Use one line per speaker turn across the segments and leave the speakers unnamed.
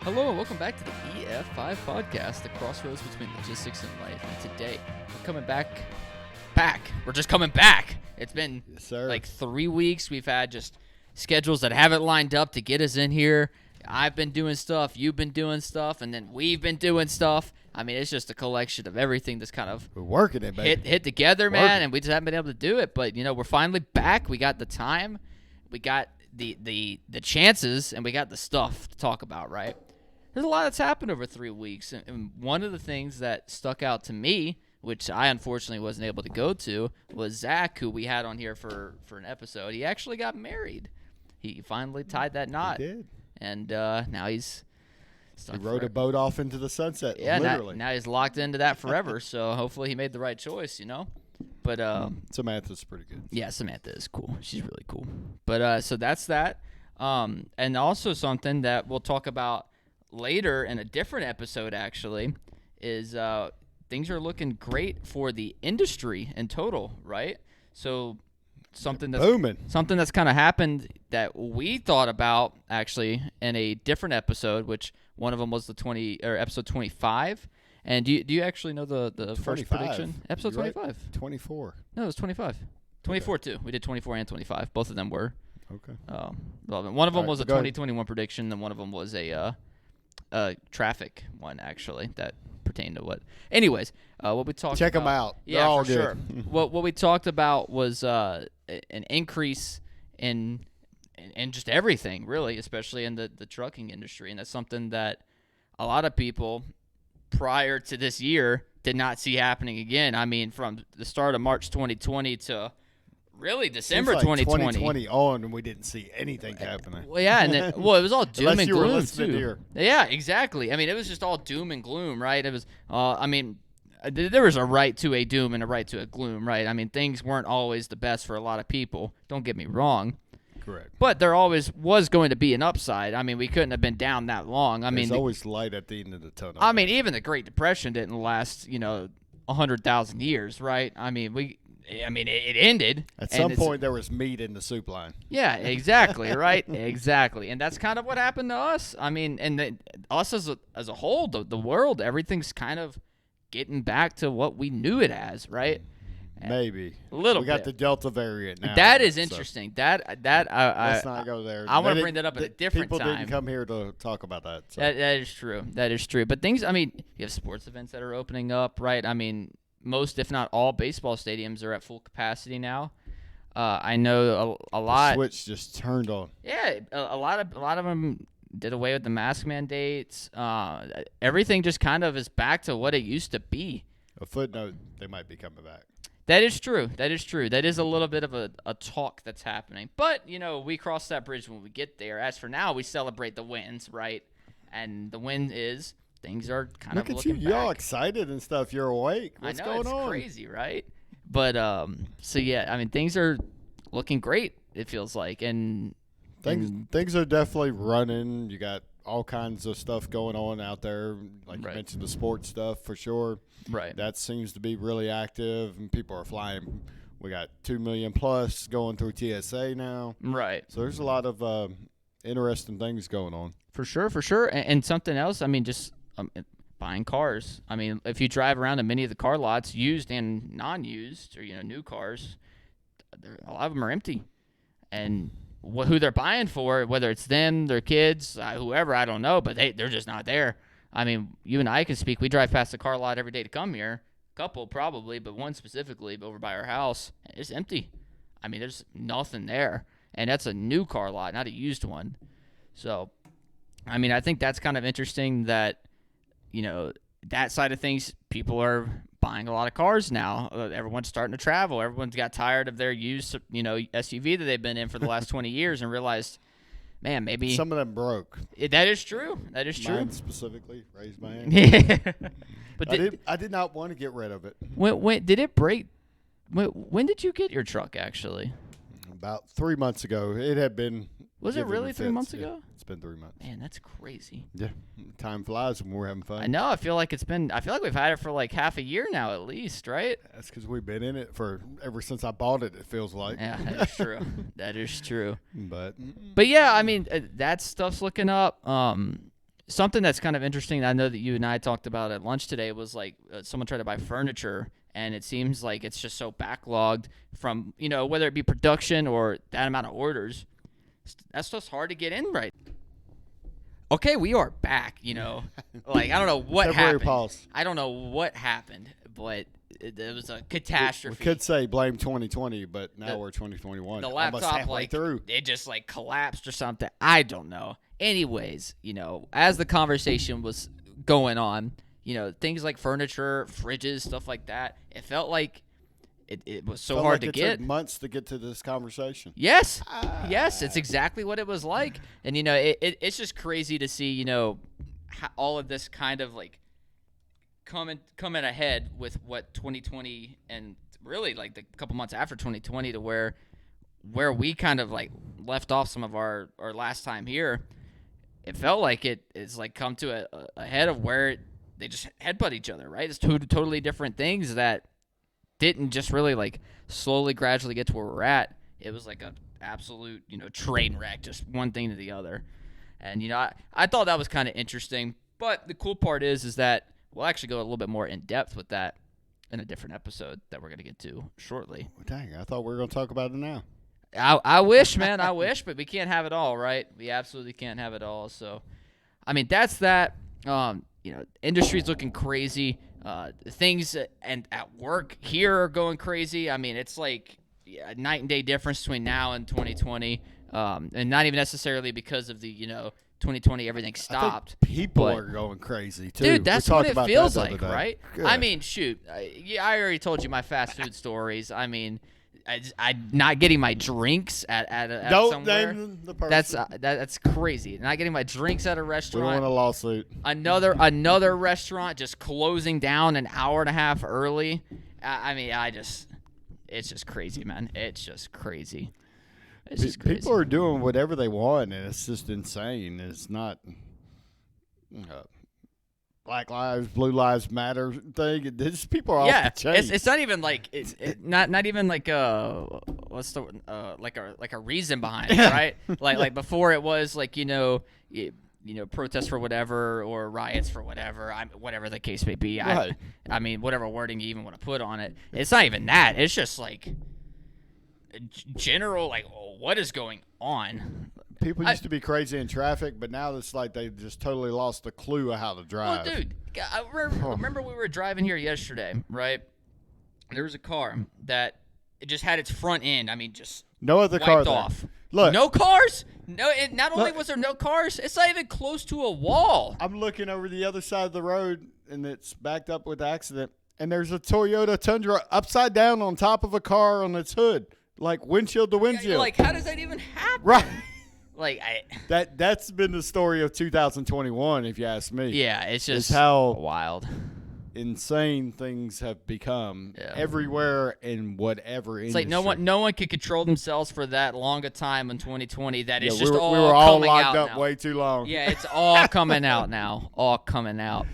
Hello and welcome back to the EF5 podcast, the crossroads between logistics and life. And today, we're coming back. We're just coming back. It's been like 3 weeks. We've had just schedules that haven't lined up to get us in here. I've been doing stuff, you've been doing stuff, and then we've been doing stuff. I mean, it's just a collection of everything that's kind of
we're working it, baby.
hit together, man, and we just haven't been able to do it. But, we're finally back. We got the time. We got the chances, and we got the stuff to talk about, right? There's a lot that's happened over 3 weeks, and one of the things that stuck out to me, which I unfortunately wasn't able to go to, was Zach, who we had on here for an episode. He actually got married. He finally tied that knot.
He did.
And now he's stuck.
He rode a boat off into the sunset, literally.
Now he's locked into that forever, so hopefully he made the right choice, But
Samantha's pretty good.
Yeah, Samantha is cool. She's really cool. But so that's that. And also something that we'll talk about later in a different episode, actually, is things are looking great for the industry in total, right? So something that's
booming.
Something that's kind of happened that we thought about actually in a different episode, which one of them was episode 25. And do you actually know the first prediction? Episode 25.
Right. 24.
No, it was 25. 24 too. We did 24 and 25. Both of them were.
Okay.
Relevant. One of them was a 2021
ahead.
prediction, and one of them was a traffic one, actually, that pertained to what. Anyways, what we talked about.
Check them out. They're
Yeah,
all
for
good.
sure. What we talked about was an increase in just everything, really, especially in the trucking industry. And that's something that a lot of people prior to this year did not see happening again. I mean, from the start of March 2020 to really December 2020.
2020 on, and we didn't see anything happening.
Well, yeah, and then, it was all doom and gloom too.
Here.
Yeah, exactly. I mean, it was just all doom and gloom, right? It was, there was a right to a doom and a right to a gloom, right? I mean, things weren't always the best for a lot of people. Don't get me wrong.
Correct.
But there always was going to be an upside. I mean, we couldn't have been down that long.
There's always light at the end of the tunnel.
I mean, even the Great Depression didn't last, 100,000 years, right? I mean, it ended.
At some point, there was meat in the soup line.
Yeah, exactly, right? Exactly. And that's kind of what happened to us. I mean, and us as a whole, the world, everything's kind of getting back to what we knew it as, right?
Maybe.
A little
bit. We got
bit.
the Delta variant now.
That is interesting. So.
Let's not go there.
I want to bring that up at a different
time.
People
didn't come here to talk about that. So.
That is true. That is true. But things, I mean, you have sports events that are opening up, right? I mean, most, if not all, baseball stadiums are at full capacity now. I know a lot.
The switch just turned on.
Yeah, a lot of them did away with the mask mandates. Everything just kind of is back to what it used to be.
A footnote: they might be coming back.
That is true. That is a little bit of a talk that's happening. But, we cross that bridge when we get there. As for now, we celebrate the wins, right? And the win is things are kind of looking back.
Look at you. Y'all excited and stuff. You're awake. What's
I know,
going on?
It's crazy, right? But, so, yeah, I mean, things are looking great, it feels like. And
things are definitely running. You got all kinds of stuff going on out there. Like you mentioned, the sports stuff for sure.
Right.
That seems to be really active, and people are flying. We got 2 million plus going through TSA now.
Right.
So there's a lot of interesting things going on.
For sure. And something else, I mean, just buying cars. I mean, if you drive around in many of the car lots, used and non-used, or, new cars, a lot of them are empty. And who they're buying for, whether it's them, their kids, whoever, I don't know, but they're just not there. I mean, you and I can speak. We drive past the car lot every day to come here. A couple probably, but one specifically over by our house. It's empty. I mean, there's nothing there. And that's a new car lot, not a used one. So, I mean, I think that's kind of interesting that, that side of things, people are buying a lot of cars now. Everyone's starting to travel. Everyone's got tired of their used, SUV that they've been in for the last 20 years and realized, man, maybe
some of them broke.
That is true.
Mine specifically, raised my hand.
Yeah. But
I did not want to get rid of it.
When did it break? When did you get your truck, actually?
About 3 months ago. It had been.
Was it really 3 months ago?
Yeah, it's been 3 months.
Man, that's crazy.
Yeah, time flies when we're having fun.
I know. I feel like we've had it for like half a year now, at least, right?
That's because we've been in it for ever since I bought it. It feels like.
Yeah, that is true. That is true.
But
yeah, I mean, that stuff's looking up. something that's kind of interesting, I know that you and I talked about at lunch today, was like someone tried to buy furniture, and it seems like it's just so backlogged from, whether it be production or that amount of orders. That's just hard to get in right. Okay, we are back, Like, I don't know what
Temporary
happened.
pause.
I don't know what happened, but it was a catastrophe.
We could say blame 2020, but now we're 2021.
The
Almost
laptop,
halfway through.
it just, collapsed or something. I don't know. Anyways, as the conversation was going on, things like furniture, fridges, stuff like that, it felt like it was so hard to get.
It took months to get to this conversation.
Yes. Yes, it's exactly what it was like. And, it's just crazy to see, how all of this kind of, coming ahead with what 2020 and really, the couple months after 2020 to where we kind of, left off some of our last time here. It felt like it's come to a head of where they just headbutt each other, right? It's two totally different things that didn't just really slowly, gradually get to where we're at. It was like a absolute, train wreck, just one thing to the other. And, I thought that was kind of interesting. But the cool part is that we'll actually go a little bit more in depth with that in a different episode that we're going to get to shortly.
Well, dang, I thought we were going to talk about it now.
I wish, man. I wish, but we can't have it all, right? We absolutely can't have it all. So, I mean, that's that. Industry's looking crazy. Things and at work here are going crazy. I mean, it's like a night and day difference between now and 2020, and not even necessarily because of the 2020 everything stopped.
People are going crazy too.
Dude, that's what it feels like, right?
Good.
I mean, shoot, I already told you my fast food stories. I mean, I'm not getting my drinks at somewhere.
Name the person.
That's crazy. Not getting my drinks at a
We
restaurant.
want a lawsuit.
Another restaurant just closing down an hour and a half early. I mean, it's just crazy, man. It's just crazy. It's just crazy.
People are doing whatever they want, and it's just insane. It's not Black Lives, Blue Lives Matter thing. These people are off the chain.
It's not even not even what's the like a reason behind it, right? like before it was protests for whatever or riots for whatever, whatever the case may be.
Right.
I mean, whatever wording you even want to put on it. It's not even that. It's just general what is going on.
People used to be crazy in traffic, but now it's like they just totally lost the clue of how to drive.
Well, dude, I remember we were driving here yesterday, right? There was a car that it just had its front end. I mean, just
no other car
wiped
there.
off.
Look,
no cars. No, not only was there no cars, it's not even close to a wall.
I'm looking over the other side of the road, and it's backed up with accident. And there's a Toyota Tundra upside down on top of a car on its hood, windshield to windshield.
Yeah, how does that even happen?
Right.
That's
been the story of 2021, if you ask me.
Yeah, it's just
how
wild,
insane things have become everywhere in whatever industry.
It's like no one could control themselves for that long a time in 2020. That it's just
we
all
were all
coming
locked
out
up
now.
way too long.
Yeah, it's all coming out now. All coming out.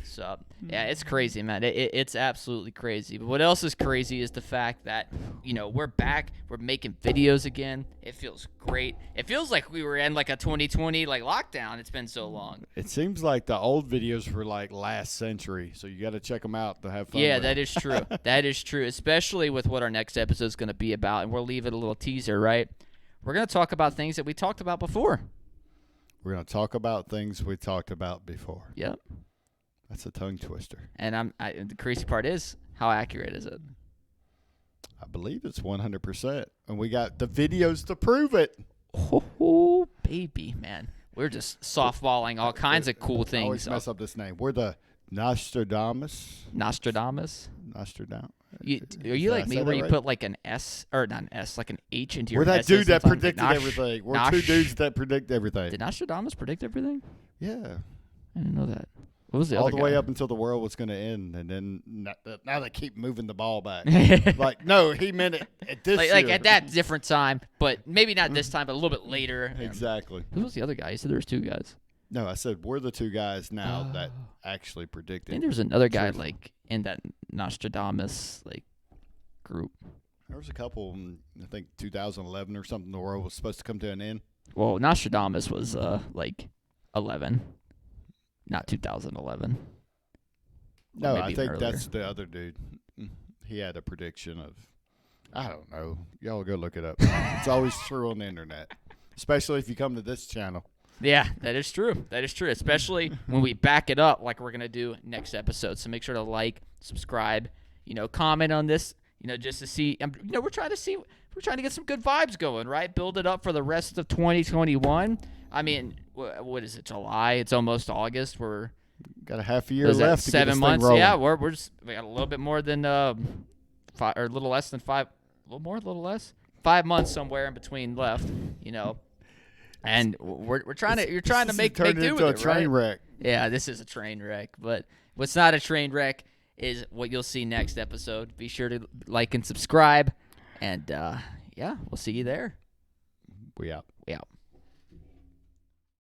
So yeah, it's crazy, man. It's absolutely crazy. But what else is crazy is the fact that we're back. We're making videos again. It feels great. It feels like we were in a 2020 lockdown. It's been so long.
It seems like the old videos were last century, so you got to check them out to have fun.
Yeah,
with.
that is true. That is true, especially with what our next episode is going to be about, and we'll leave it a little teaser, right? We're going to talk about things that we talked about before.
We're going to talk about things we talked about before.
Yep.
That's a tongue twister.
And the crazy part is, how accurate is it?
I believe it's 100%. And we got the videos to prove it.
Oh, baby, man. We're just softballing all kinds of cool things.
I always mess up this name. We're the Nostradamus.
Nostradamus?
Nostradamus.
Are you like me where you put an S, or not an S, an H into your
We're that
S's
dude that
sometimes?
predicted everything. We're two dudes that predict everything.
Did Nostradamus predict everything?
Yeah.
I didn't know that. What was the
all
other
the way
guy?
up until the world was going to end, and then now they keep moving the ball back. No, he meant it at this year.
At that different time, but maybe not this time, but a little bit later.
Exactly.
Who was the other guy? You said there was two guys.
No, I said we're the two guys now that actually predicted.
I think there was another guy in that Nostradamus group.
There was a couple. I think 2011 or something. The world was supposed to come to an end.
Well, Nostradamus was 11. Not 2011.
No,
maybe
I
even
think
earlier.
that's the other dude. He had a prediction of, I don't know. Y'all go look it up. It's always true on the internet, especially if you come to this channel.
Yeah, that is true. That is true, especially when we back it up like we're going to do next episode. So make sure to like, subscribe, comment on this, just to see. We're trying to get some good vibes going, right? Build it up for the rest of 2021. I mean, what is it, July? It's almost August. We're
Got a half a year left to get
7
this
months.
thing rolling.
Yeah, we got a little bit more than 5, or a little less than 5, a little more, a little less. 5 months somewhere in between left, And we're trying to make do
into
with
a
it,
train
right?
wreck.
Yeah, this is a train wreck, but what's not a train wreck is what you'll see next episode. Be sure to like and subscribe, and we'll see you there.
We out.
We out.